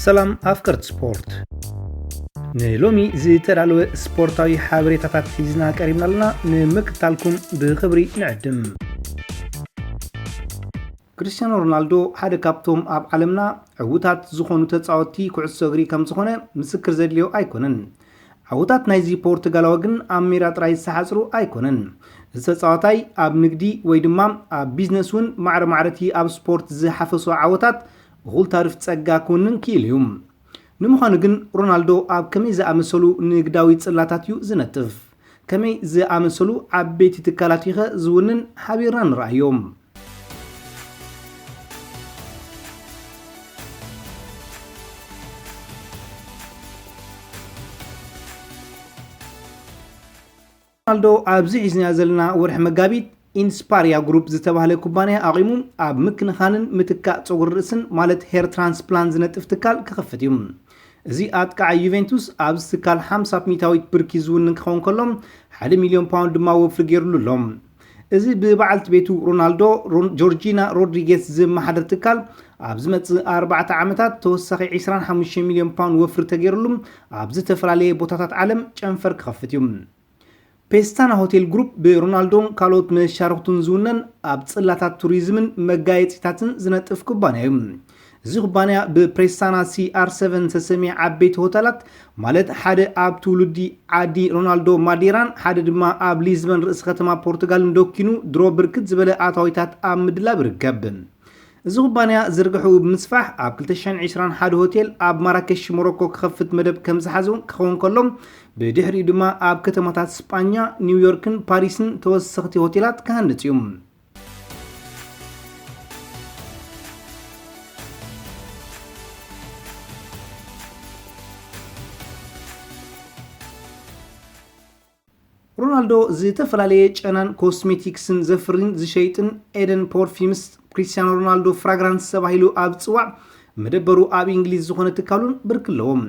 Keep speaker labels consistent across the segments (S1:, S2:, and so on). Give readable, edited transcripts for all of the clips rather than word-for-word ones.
S1: ሰላም ኣፍቀርት ስፖርት ንሎሚ ዝተዳለወ ስፖርታዊ ሓበሬታታት ሒዝና ቀሪብና ኣለና ንምክታልኩም ብኽብሪ ንዕድም ክርስቲያኖ ሮናልዶ ሓደ ካብቶም ኣብ ዓለምና ዕውታት ዝኾኑ ተጻወቲ ኩዕሶ እግሪ ከም ዝኾነ ምስክር ዘድልዮ ኣይኮነን ዓውታት ናይዚ ፖርቱጋላዊ ግን ኣብ ሜዳ ጥራይ ዝሓጽሩ ኣይኮነን እዚ ተጻዋታይ ኣብ ንግዲ ወይ ድማ ኣብ ቢዝነስ ውን ማዕረቲ ኣብ ስፖርት ዝሓፈሱ ዓውታት እኹል ታሪፍ ጸጋ ኩንን ክኢልዮም ንምዃኑ ግን ሮናልዶ ኣብ ከመይ ዝኣመሰሉ ንግዳዊ ጽላታት እዩ ዝነጥፍ ከመይ ዝኣመሰሉ ዓበይቲ ትካላት ይኸ ዝውንን ሓቢርና ንረኣዮም ሮናልዶ ኣብዚ ሒዝና ዘለና ወርሒ መጋቢት ኢንስፓሪያ ግሩፕ ዝተባህለ ኩባንያ ኣቂሙ ኣብ ምክንኻንን ምትካእ ፀጉሪ ርእስን ማለት ሄር ትራንስፕላንት ዝነጥፍ ትካል ክኸፍት እዩ እዚ ኣጥቃዕ ዩቬንቱስ ኣብ ትካል 50 ሚታዊት ብርኪ ዝውንን ክኸውን ከሎ 1 ሚልዮን ፓውንድ ድማ ወፍሪ ገይሩሉ ኣሎ እዚ ብበዓልቲ ቤቱ ሮናልዶ ጆርጂና ሮድሪጌስ ዝመሓደር ትካል ኣብ ዝመጽእ 4 ዓመታት ተወሳኺ 25 ሚልዮን ፓውንድ ወፍሪ ተገይሩሉ ኣብ ዝተፈላለየ ቦታታት ዓለም ጨንፈር ክኸፍት እዩ ፔስታና ሆቴል ግሩፕ ብሮናልዶን ካልኦት መሻርክቱን ዝውነን ኣብ ጽላታት ቱሪዝምን መጋየፂታትን ዝነጥፍ ኩባንያ እዩ እዚ ኩባንያ ብፕሬስታና CR7 ተሰሚዕ ዓበይቲ ሆቴላት ማለት ሓደ ኣብ ትውልዲ ዓዲ ሮናልዶ ማዴራን ሓደ ድማ ኣብ ሊዝበን ርእሲ ከተማ ፖርቱጋል እንደኪኑ ድሮ ብርክት ዝበለ ኣታዊታት ኣብ ምድላብ ይርከብ እዚ ኩባንያ ዝርግሑ ብምስፋሕ ኣብ 2021 ሆቴል ኣብ ማራኬሽ ሞሮኮ ክኸፍት መደብ ከም ዝሓዘ ክኸውን ከሎ ብድሕሪ ድማ ኣብ ከተማታት ስጳኛ ኒውዮርክን ፓሪስን ተወሰኽቲ ሆቴላት ክሃንጽ እዩ ሮናልዶ ዝተፈላለዩ ጨናን ኮስሜቲክስን ዘፍርን ዝሸይጥን ኤደን ፐርፊውምስ ክርስቲያኖ ሮናልዶ ፍራግራንስ ተባሂሉ ኣብ ጽዋዕ መደበሩ ኣብ እንግሊዝ ዝኾነ ትካሉን ብርክለዎም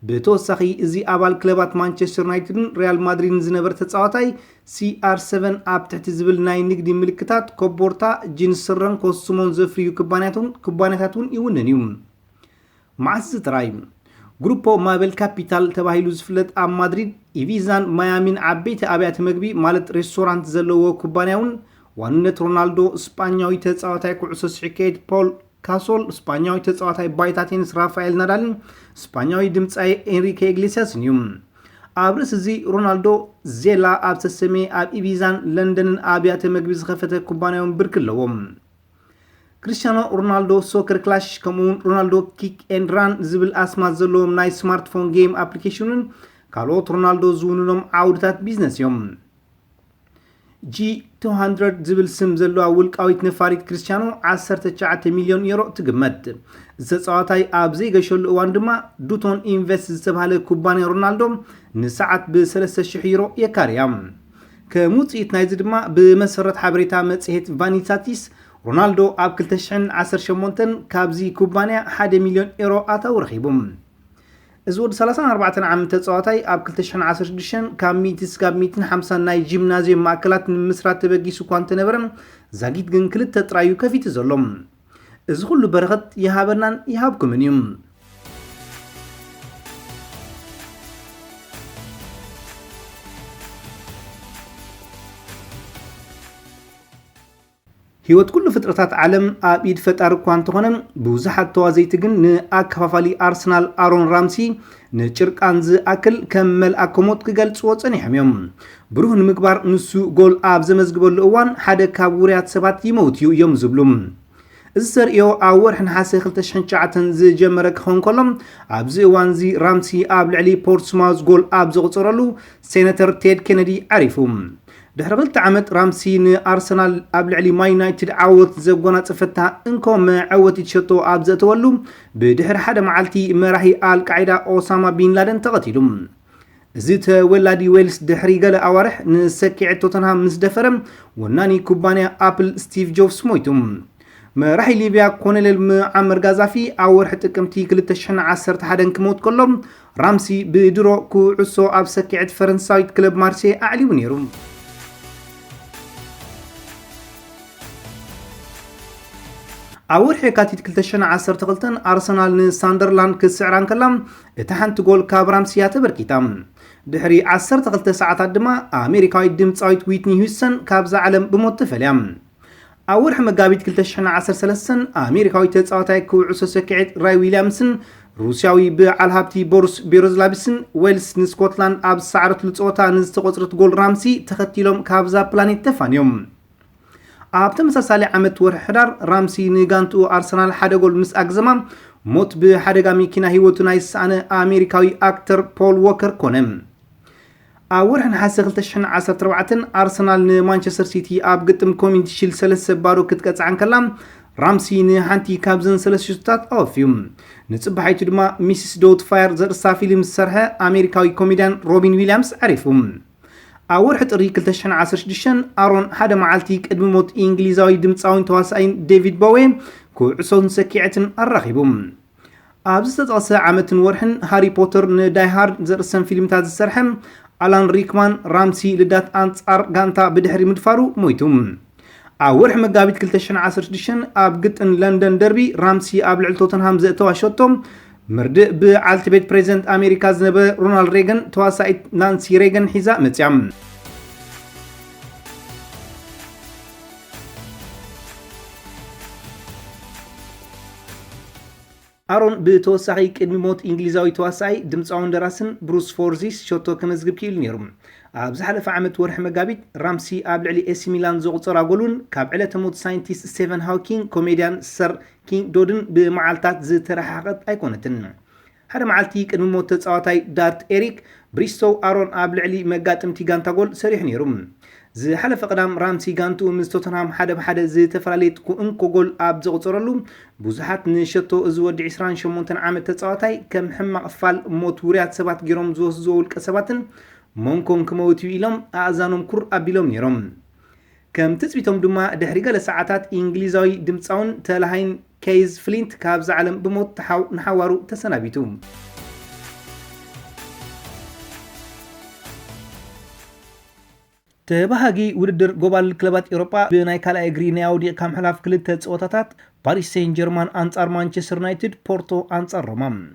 S1: ብተወሳኺ እዚ ኣባል ክለባት ማንቸስተር ዩናይትድን ሪያል ማድሪድን ዝነበረ ተጻዋታይ CR7 ኣብ ትሕቲ ዝብል ናይ ንግዲ ምልክታት ኮቦርታ ጂንስ ስረን ኮስሞን ዘፍርዩ ኩባንያታትን ይውንን እዩ ማዕዝ ጥራይ ግሩፖ ማቤል ካፒታል ተባሂሉ ዝፍለጥ ኣብ ማድሪድ ኢቪዛን ማያሚን ዓበይቲ ኣብያተ መግቢ ማለት ሬስቶራንት ዘለዎ ኩባንያውን ዋንነት ሮናልዶ ስፓኛዊ ተጻዋታይ ኩዕሶ ስሕኬት ፖል ካሶል ስፓኛዊ ተጻዋታይ ባይታ ቴኒስ ራፋኤል ናዳልን ስፓኛዊ ድምጻይ ኤንሪኬ ኢግሌሲያስን እዩ ኣብ ርእሲ እዚ ሮናልዶ ዜላ ኣብ ተሰሜ ኣብ ኢቪዛን ለንደንን ኣብያተ መግቢ ዝኸፈተ ኩባንያውን ብርክ ኣለዎም ክርስቲያኖ ሮናልዶ ሶከር ክላሽ ከምኡውን ሮናልዶ ኪክ ኤንድ ራን ዝብል ኣስማት ዘለዎም ናይ ስማርትፎን ጌም ኣፕሊኬሽንን ካልኦት ሮናልዶ ዝውንኖም ዓውድታት ቢዝነስ እዮም G200 ዝብል ስም ዘለዋ ውልቃዊት ነፋሪት ክርስቲያኖ 19 ሚልዮን ዩሮ ትግመት ዝተጻዋታይ ኣብ ዘይገሸሉ እዋን ድማ ዱቶን ኢንቨስት ዝተባሃለ ኩባንያ ሮናልዶ ንሰዓት ብ3000 ዩሮ የካርያ ከሙጽኢት ናይዚ ድማ ብመሰረት ሓበሬታ መጽሔት ቫኒታቲስ ሮናልዶ ኣብ 2018 ካብዚ ኩባንያ 1 ሚልዮን ዩሮ ኣታው ረኺቦም እዚ ወዲ 34 ዓመት ተጻዋታይ ኣብ 2016 ካብ 100 እስካብ 150 ናይ ጂምናዚየም ማዕከላት ንምስራት ተበጊሱ እኳ እንተነበረ ዛጊት ግን ክልተ ጥራዩ ከፊቱ ዘሎም እዚ ኩሉ በረኸት ይሃበናን ይሃብኩምን እዩ ህይወት ኩሉ ፍጥረታት ዓለም ኣብ ኢድ ፈጣሪ እኳ እንተኾነ ብዙሓት ተዋዘይቲ ግን ንኣከፋፋሊ ኣርሰናል ኣሮን ራምሲ ንጭርቃን ዝኣክል ከም መልኣክ ሞት ክገልጽዎ ጸኒሖም እዮም ብሩህ ንምግባር ንሱ ጎል ኣብ ዘመዝግበሉ እዋን ሓደ ካብ ውርያት ሰባት ይመውት እዮም ዝብሉ እዚ ዘርእዮ ኣብ ወርሒ ነሓሴ 2009 ዝጀመረ ክኸውን ከሎ ኣብዚ እዋን እዚ ራምሲ ኣብ ልዕሊ ፖርትስማውዝ ጎል ኣብ ዘቕፅረሉ ሴነተር ቴድ ኬነዲ ዓሪፉ ድሕሪ 2 ዓመት ራምሲ ንኣርሰናል ኣብ ልዕሊ ማን ዩናይትድ ዓወት ዘጎናጽፈታ እንኮ መዓወት ይሸቶ ኣብ ዘተወሉ ብድሕሪ ሓደ መዓልቲ መራሒ ኣልቃዒዳ ኦሳማ ቢን ላደን ተቐቲሉ እዚ ተወላዲ ዌልስ ድሕሪ ገለ ኣዋርሕ ንሰኪዕ ቶተንሃም ምስ ደፈረ ወናኒ ኩባንያ ኣፕል ስቲቭ ጆብስ ሞይቱ መራሒ ሊብያ ኮሎኔል ሙዓመር ጋዛፊ ኣብ ወርሒ ጥቅምቲ 2011 ክሞት ከሎ ራምሲ ብድሮ ኩዕሶ ኣብ ሰኪዕት ፈረንሳዊት ክለብ ማርሴይ ኣዕሊቡ ነይሩ أول حكاية كلتشنا عصر تقلتن أرسنال نساندرلاند كسعران كلام اتحنت جول كابرامسيا تبركيتام دحري عصر تقلت ساعات دما أمريكاي دمتايت ويتني هيوستن كابز عالم بموت فليام أول مقابيت كلتشنا عصر سلسن أمريكاي تتصاوتاي كوعسو سكعت راي ويليامسن روسياوي بعالهابتي بورس بيروزلابسن ويلس نسكوتلاند أب سعرت لتصوتا نزتقوصرت جول رامسي تختيلهم كابزا بلانيت تفانيوم ኣብ ተመሳሳሊ ዓመት ወርሒ ሕዳር ራምሲ ንጋንቱ ኣርሰናል ሓደ ጎል ምስ ኣግዘማ ሞት ብሓደጋ መኪና ህይወቱ ናይ ዝሰኣነ ኣሜሪካዊ ኣክተር ፖል ዎከር ኮነ ኣብ ወርሒ ነሓሰ 2014 ኣርሰናል ንማንቸስተር ሲቲ ኣብ ግጥም ኮሚኒቲ ሺልድ 3 ባዶ ክትቀፅዓን ከላ ራምሲ ንሓንቲ ካብዘን 3 ሹታት ኣወፍዩ ንፅባሓይቱ ድማ ሚስስ ዶት ፋየር ዘርሳ ፊልም ዝሰርሐ ኣሜሪካዊ ኮሜድያን ሮቢን ዊሊያምስ ዓሪፉ أول حتري كلتشن 16 أرون حدا معلتي قدم موت إنجليزاوي دمصاوين تواسعين ديفيد بوي كوعسون سكيعتن الرخيبهم أبزت أصا عامة ورحن هاري بوتر نداي هارد زرسن فيلم تاز السرحم ألان ريكمان رامسي لدات أنصار غانتا بدحري مدفارو مويتم أول حمد قابت كلتشن 16 أبقت إن لندن دربي رامسي أبلع توتنهام زيتوا شوتهم مردق بعالت بيت بريزنت أمريكا زنبه رونالد ريغن تواسعت نانسي ريغن حزاء متيام أرون بتوسعي كدمي موت إنجليزاوي تواسعي دمصاون دراسن بروس فورزيس شوتو كمزقب كيل نيرم أبز حلف عمت ورح مقابيت رامسي قابل علي إسي ميلان زوغطر أقولون كاب علة موت ساينتيست ستيفن هاوكين كوميديان سر كين دودن بمعالتات زي ترحاقت أيقونتن هذا معلتي كدمي موت تتصاوتاي دارت إريك بريستو أرون قابل علي مقاتم تيغانتا قول سريح نيرم زي حلف قدام رامسي غانتو من توتنهام حدا بحدا زي تفراليت كو انكو جول اب زغصرلو بوزحات نشتو ازود 28 عام تتصاوتاي كم حما قفال موت وريات سبات غيروم زول قسباتن مونكم كموتيو إلهم أعزانهم كور أبيلهم نيرم كم تثبيتهم دما دحري قال ساعات إنجليزاوي دمتصاون تلاهين كيز فلينت كابز عالم بموت نحوارو تسنابيتهم تبهاجي ودر جوبال كلبات أوروبا بناي كلا إجري ناودي كم حلاف كل تتصوتات باريس سان جيرمان أنصار مانشستر يونايتد بورتو أنصار روما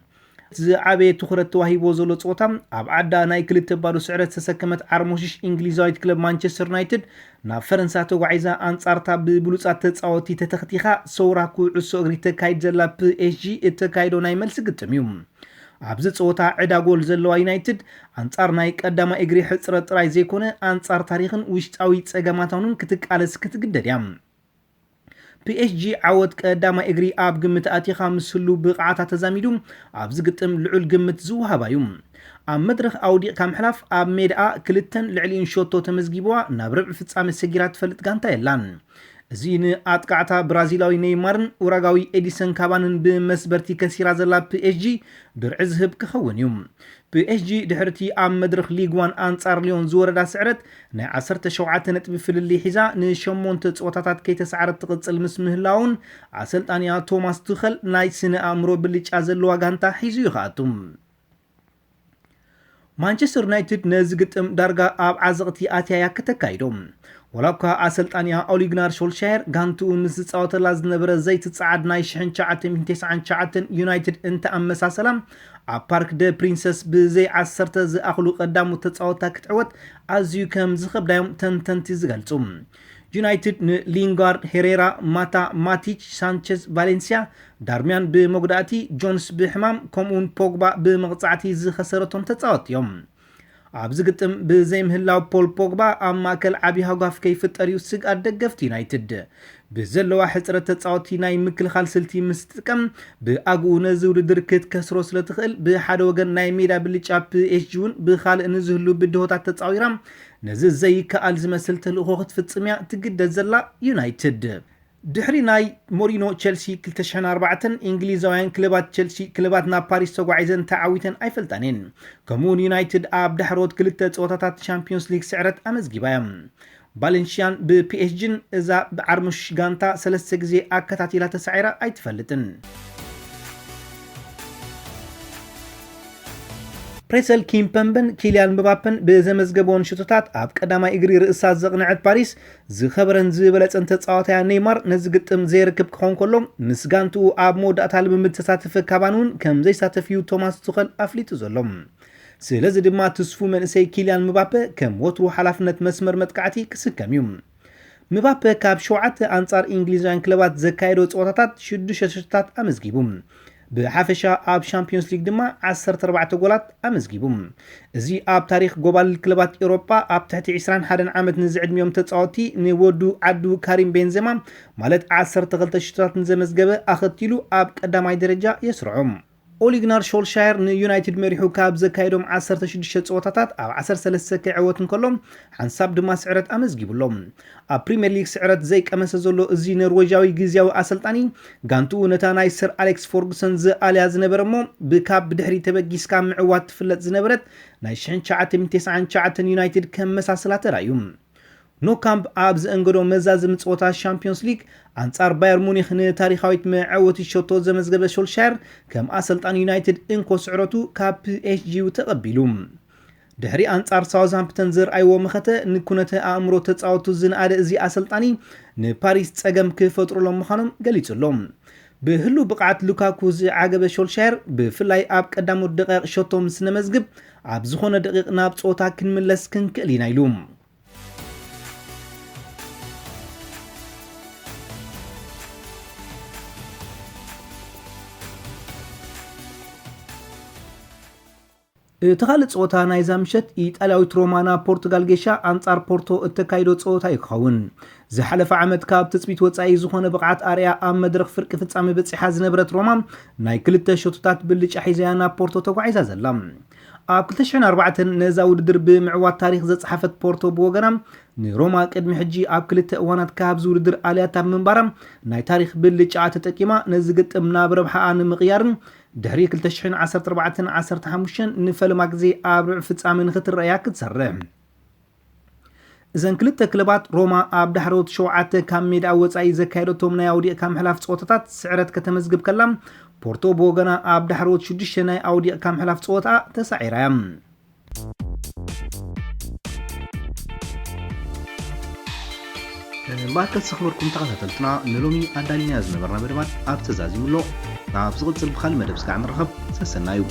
S1: زعابي تخرت توهيبو زولو صوتام اب عدا ناي كلت بارو سعرت تسكمت عرموشش انجليزايت كلب مانشستر يونايتد نا فرنسا توغعيزا انصارتا ببلوصات تصاوتي تتختيخا سوراكو عسو اغري تكايد زلا بي اس جي اتكايدو ناي ملس قتميوم ابز صوتا عدا جول زلوا يونايتد انصار ناي قدما اغري حصرت راي زيكونه انصار تاريخن وشطاوي صغماتاونن كتقالس كتقدديام بي اس جي عود قداما اغري اب قمت اتي خامس سلو بقعاتا تزاميدوم اب زقطم لعل قمت زوهابايوم اب مدرخ اودي كام حلاف اب ميدعا كلتن لعلين شوتو تمزغيبوا نابرب فصام سجيرات فلط غانتا يلان زين اتقعتا برازيلاوي نيمارن اوراغاوي اديسون كابانن بمسبرتي كسيرا زلا بي اس جي درع زهب كخونيوم بي اس جي دحرتي ام مدرخ ليغ 1 انصار ليون زوردا سعرت نا 17 نطب فللي حزا نشمونت صوتاتات كيتسعرت تقصل مسمهلاون عسلطانيا توماس توخل ناي سنه امرو بليچا زلوا غانتا حيزو يخاتم مانشستر يونايتد نزغطم دارغا اب عزقتي اتيا كتكايدوم ولكن أسلطانيا أوليغنار شولشاير غانتو مسصاوت لازنبر زيت تصعد ناي شحن 999 يونايتد انت امساسلام بارك دي برينسس بزي 10 زاخلو قدامو تصاوتا كتعوت ازيو كم زخبدايم تنتنتي زغلصوم يونايتد لينغارد هيريرا ماتا ماتيتش سانشيز فالنسيا دارميان بمقداتي جونس بحمام كومون بوغبا بمقصعتي زخسرتهم تصاوتيوم ابز قطم بزي مهلاو بول بوغبا اما كل عبي هاغاف كيفطريو سق ادغفت يونايتد بزلوا حصرت تصاوتي ناي مكل خالسلتي مستقم باغو نزور دركت كسرو سلتخل بحد وغن ناي ميدا بليچا بي اس جون بخال نزهلو بدهوتا تصاويرام نز زي كالز مسلت لوخت فصميا تقد زلا يونايتد دحري ناي مورينو تشيلسي 2004 انجليزاوين كلبات تشيلسي كلباتنا باريس توغعيزن تعاويتن ايفلطانين كمون يونايتد اب دحروت كلته صوتاتات شامبيونز ليج سعرت امزغيبايم بالنشيان ببي اس جن اذا بعرمش غانتا 3 غزي اكتاتيلا تسعيره ايتفلطن ፕሬሰል ኪምፐምበን ኪልያን ምባፐን ብዘመዝገበውን ሽቶታት ኣብ ቀዳማይ እግሪ ርእሳት ዘቕንዐት ፓሪስ ዝኸበረን ዝበለፀን ተፃዋታያ ኔይማር ነዚ ግጥም ዘይርክብ ክኸውን ከሎ ምስጋንቱ ኣብ መወዳእታ ልምምድ ተሳተፈ ካባን እውን ከም ዘይሳተፍ እዩ ቶማስ ቱኸል ኣፍሊጡ ዘሎ ስለዚ ድማ ትስፉ መንእሰይ ኪልያን ምባፔ ከም ወትሩ ሓላፍነት መስመር መጥቃዕቲ ክስከም እዩ ምባፔ ካብ 7 ኣንጻር እንግሊዛውያን ክለባት ዘካየዶ ፀወታታት 6 ሽቶታት ኣመዝጊቡ ብሓፈሻ ኣብ ሻምፒዮንስ ሊግ ድማ 14 ጎላት ኣመዝጊቡ እዚ ኣብ ታሪክ ጎባል ክለባት ኤውሮጳ ኣብ ትሕቲ 21 ዓመት ንዝዕድሚዮም ተፃወቲ ንወዱ ዓዱ ካሪም ቤንዜማ ማለት 12 ሽቶታት ዘመዝገበ ኣኸቲሉ ኣብ ቀዳማይ ደረጃ የስርዖም ኦሊ ጉናር ሾልሻየር ንዩናይትድ መሪሑ ካብ ዘካየዶም 16 ፀወታታት ኣብ 13 ክዕወት እንከሎም ሓንሳብ ድማ ስዕረት ኣመዝጊቡሎም ኣብ ፕሪምየር ሊግ ስዕረት ዘይቀመሰ ዘሎ እዚ ኖርዌጃዊ ግዝያዊ ኣሰልጣኒ ጋንቱ ነታ ናይ ሰር ኣሌክስ ፎርጉሰን ዝኣልያ ዝነበረ እሞ ብካብ ብድሕሪ ተበጊስካ ምዕዋት ትፍለጥ ዝነበረት ናይ 1999 ዩናይትድ ከም መሳሰላ ተራእዩ ኖካምፕ ኣብ ዝእንገዶ መዛዝም ፀወታ ሻምፒዮንስ ሊግ አንጻር ባየር ሙኒክ ንታሪኻዊት መዓወቲ ሸቶ ዘመዝገበ ሾልሻየር ከም ኣሰልጣን ዩናይትድ እንኮ ስዕረቱ ካብ ፒኤስጂ ተቐቢሉ ድሕሪ አንጻር ሳውዝሃምፕተን ዝርኣይዎ መኸተ ንኩነተ ኣእምሮ ተፃወቱ ዝነኣደ እዚ ኣሰልጣኒ ንፓሪስ ፀገም ክፈጥሩሎም ምዃኖም ገሊጹሎም ብህሉ ብቕዓት ሉካኩ ዝዓገበ ሾልሻየር ብፍላይ ኣብ ቀዳሞት ደቂቕ ሸቶ ምስ ነመዝግብ ኣብ ዝኾነ ደቂቕ ናብ ፀወታ ክንምለስ ክንክእል ኢና ኢሉ ተኻልእ ፀወታ ናይ ዛምሸት ኢጣልያዊት ሮማና ፖርቱጋል ጌሻ አንጻር ፖርቶ እተካይዶ ፀወታ ይኸውን ዝሓለፈ ዓመት ካብ ትፅቢት ወፃኢ ዝኾነ ብቕዓት ኣርያ ኣብ መድረኽ ፍርቂ ፍጻሜ በፂሓ ዝነበረት ሮማ ናይ ክልተ ሸቶታት ብልጫ ሒዛያ ናብ ፖርቶ ተጓዒዛ ዘላ ኣብ 2004 ነዛ ውድድር ብምዕዋት ታሪክ ዘፀሓፈት ፖርቶ ብወገና ንሮማ ቅድሚ ሕጂ ኣብ ክልተ እዋናት ካብ ዝውድድር ኣልያታ ምንባራ ናይ ታሪክ ብልጫ ተጠቂማ ነዚ ግጥም ናብ ረብሓኣ ንምቕያርን ድሕሪ 2014-15 ንፈለማ ግዜ ኣብ ርብዕ ፍጻሜ ንኽትረአያ ክትሰርሕ እዘን ክልተ ክለባት ሮማ ኣብ ዳሕሮት 7 ካብ ሜዳ ወፃኢ ዘካየደቶም ናይ ኣውዲቕ ካብ ምሕላፍ ፀወታታት ስዕረት ከተመዝግብ ከላ ፖርቶ ብወገና ኣብ ዳሕሮት 6 ናይ ኣውዲቕ ካብ ምሕላፍ ፀወታ ተሳዒራያ ባርከት ሰኽበርኩም ተኸታተልትና ንሎሚ ኣዳሊና ዝነበርና መደባት ኣብ ተዛዚሙሎ ናብ ዝቕፅል ብኻልእ መደብ ስካዕ ንረኸብ ሰሰናዩ